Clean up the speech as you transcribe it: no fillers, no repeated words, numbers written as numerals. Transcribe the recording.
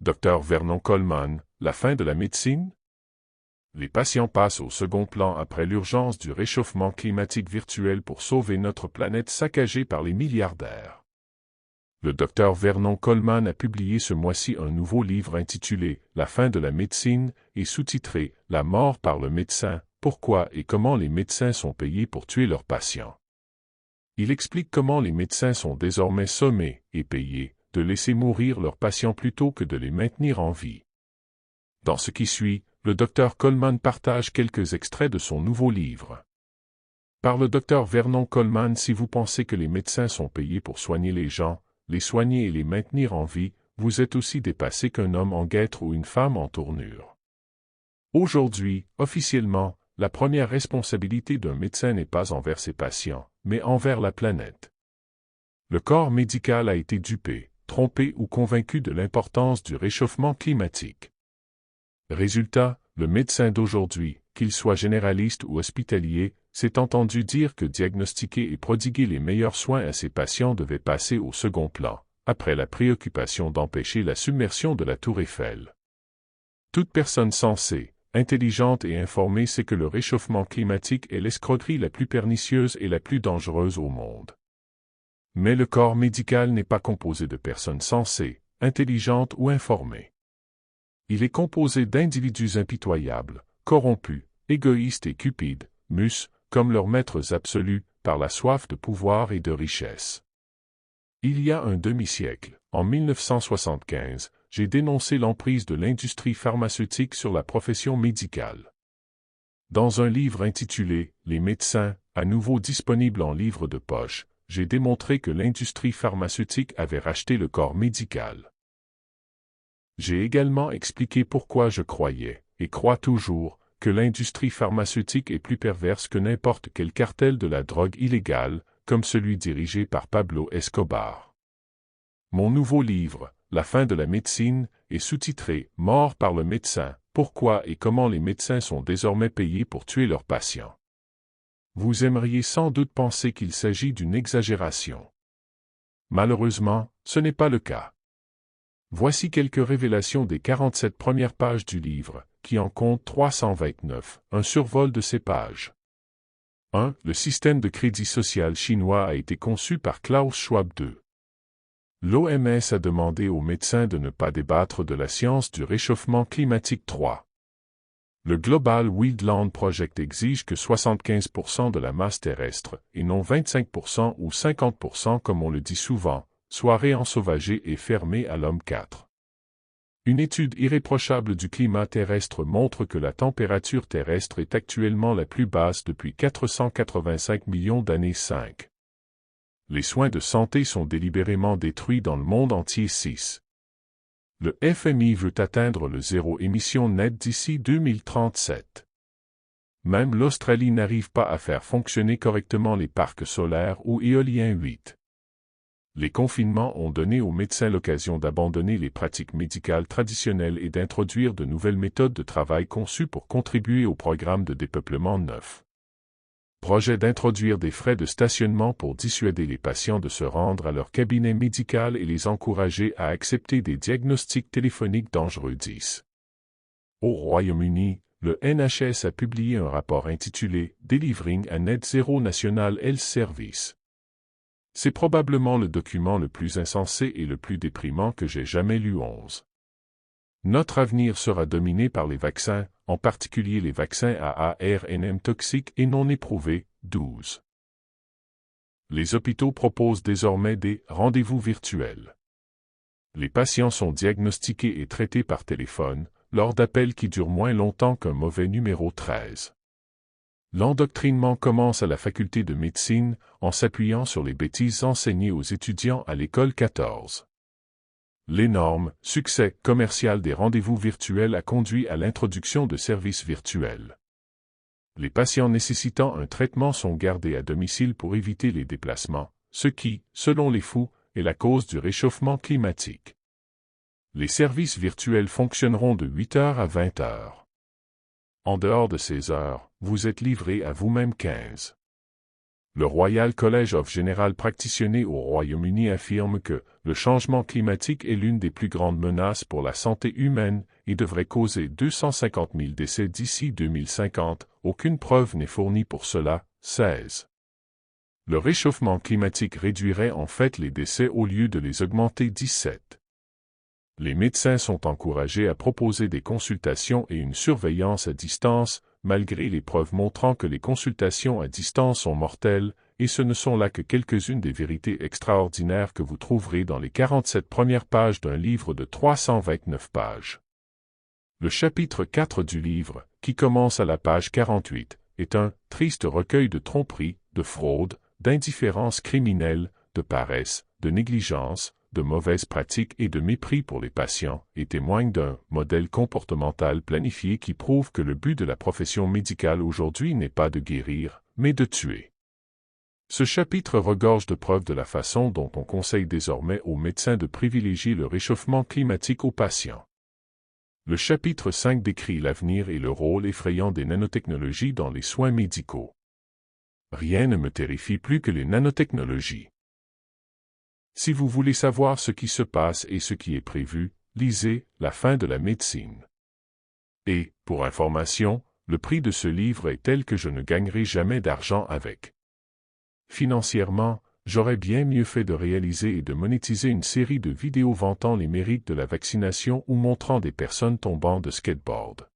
Dr Vernon Coleman, la fin de la médecine? Les patients passent au second plan après l'urgence du réchauffement climatique virtuel pour sauver notre planète saccagée par les milliardaires. Le Dr Vernon Coleman a publié ce mois-ci un nouveau livre intitulé « La fin de la médecine » et sous-titré « La mort par le médecin, pourquoi et comment les médecins sont payés pour tuer leurs patients ». Il explique comment les médecins sont désormais sommés et payés de laisser mourir leurs patients plutôt que de les maintenir en vie. Dans ce qui suit, le Dr Coleman partage quelques extraits de son nouveau livre. Par le Dr Vernon Coleman, si vous pensez que les médecins sont payés pour soigner les gens, les soigner et les maintenir en vie, vous êtes aussi dépassé qu'un homme en guêtre ou une femme en tournure. Aujourd'hui, officiellement, la première responsabilité d'un médecin n'est pas envers ses patients, mais envers la planète. Le corps médical a été dupé, trompé ou convaincu de l'importance du réchauffement climatique. Résultat, le médecin d'aujourd'hui, qu'il soit généraliste ou hospitalier, s'est entendu dire que diagnostiquer et prodiguer les meilleurs soins à ses patients devait passer au second plan, après la préoccupation d'empêcher la submersion de la Tour Eiffel. Toute personne sensée, intelligente et informée sait que le réchauffement climatique est l'escroquerie la plus pernicieuse et la plus dangereuse au monde. Mais le corps médical n'est pas composé de personnes sensées, intelligentes ou informées. Il est composé d'individus impitoyables, corrompus, égoïstes et cupides, comme leurs maîtres absolus, par la soif de pouvoir et de richesse. Il y a un demi-siècle, en 1975, j'ai dénoncé l'emprise de l'industrie pharmaceutique sur la profession médicale. Dans un livre intitulé « Les médecins », à nouveau disponible en livre de poche, j'ai démontré que l'industrie pharmaceutique avait racheté le corps médical. J'ai également expliqué pourquoi je croyais, et crois toujours, que l'industrie pharmaceutique est plus perverse que n'importe quel cartel de la drogue illégale, comme celui dirigé par Pablo Escobar. Mon nouveau livre, La fin de la médecine, est sous-titré « Mort par le médecin, pourquoi et comment les médecins sont désormais payés pour tuer leurs patients ». Vous aimeriez sans doute penser qu'il s'agit d'une exagération. Malheureusement, ce n'est pas le cas. Voici quelques révélations des 47 premières pages du livre, qui en compte 329, un survol de ces pages. 1. Le système de crédit social chinois a été conçu par Klaus Schwab II. L'OMS a demandé aux médecins de ne pas débattre de la science du réchauffement climatique. 3. Le Global Wildland Project exige que 75% de la masse terrestre, et non 25% ou 50% comme on le dit souvent, soit réensauvagée et fermée à l'homme. 4. Une étude irréprochable du climat terrestre montre que la température terrestre est actuellement la plus basse depuis 485 millions d'années. 5. Les soins de santé sont délibérément détruits dans le monde entier. 6. Le FMI veut atteindre le zéro émission nette d'ici 2037. Même l'Australie n'arrive pas à faire fonctionner correctement les parcs solaires ou éoliens. 8. Les confinements ont donné aux médecins l'occasion d'abandonner les pratiques médicales traditionnelles et d'introduire de nouvelles méthodes de travail conçues pour contribuer au programme de dépeuplement. 9. Projet d'introduire des frais de stationnement pour dissuader les patients de se rendre à leur cabinet médical et les encourager à accepter des diagnostics téléphoniques dangereux. 10. Au Royaume-Uni, le NHS a publié un rapport intitulé « Delivering a Net Zero National Health Service ». C'est probablement le document le plus insensé et le plus déprimant que j'ai jamais lu. 11. Notre avenir sera dominé par les vaccins, en particulier les vaccins à ARN toxiques et non éprouvés. 12. Les hôpitaux proposent désormais des rendez-vous virtuels. Les patients sont diagnostiqués et traités par téléphone, lors d'appels qui durent moins longtemps qu'un mauvais numéro. 13. L'endoctrinement commence à la faculté de médecine, en s'appuyant sur les bêtises enseignées aux étudiants à l'école 14. L'énorme succès commercial des rendez-vous virtuels a conduit à l'introduction de services virtuels. Les patients nécessitant un traitement sont gardés à domicile pour éviter les déplacements, ce qui, selon les fous, est la cause du réchauffement climatique. Les services virtuels fonctionneront de 8 heures à 20 heures. En dehors de ces heures, vous êtes livré à vous-même. 15. Le Royal College of General Practitioners au Royaume-Uni affirme que le changement climatique est l'une des plus grandes menaces pour la santé humaine et devrait causer 250 000 décès d'ici 2050. Aucune preuve n'est fournie pour cela. 16. Le réchauffement climatique réduirait en fait les décès au lieu de les augmenter. 17. Les médecins sont encouragés à proposer des consultations et une surveillance à distance, malgré les preuves montrant que les consultations à distance sont mortelles, et ce ne sont là que quelques-unes des vérités extraordinaires que vous trouverez dans les 47 premières pages d'un livre de 329 pages. Le chapitre 4 du livre, qui commence à la page 48, est un triste recueil de tromperies, de fraudes, d'indifférence criminelle, de paresse, de négligence, de mauvaises pratiques et de mépris pour les patients, et témoigne d'un modèle comportemental planifié qui prouve que le but de la profession médicale aujourd'hui n'est pas de guérir, mais de tuer. Ce chapitre regorge de preuves de la façon dont on conseille désormais aux médecins de privilégier le réchauffement climatique aux patients. Le chapitre 5 décrit l'avenir et le rôle effrayant des nanotechnologies dans les soins médicaux. Rien ne me terrifie plus que les nanotechnologies. Si vous voulez savoir ce qui se passe et ce qui est prévu, lisez « La fin de la médecine ». Et, pour information, le prix de ce livre est tel que je ne gagnerai jamais d'argent avec. Financièrement, j'aurais bien mieux fait de réaliser et de monétiser une série de vidéos vantant les mérites de la vaccination ou montrant des personnes tombant de skateboard.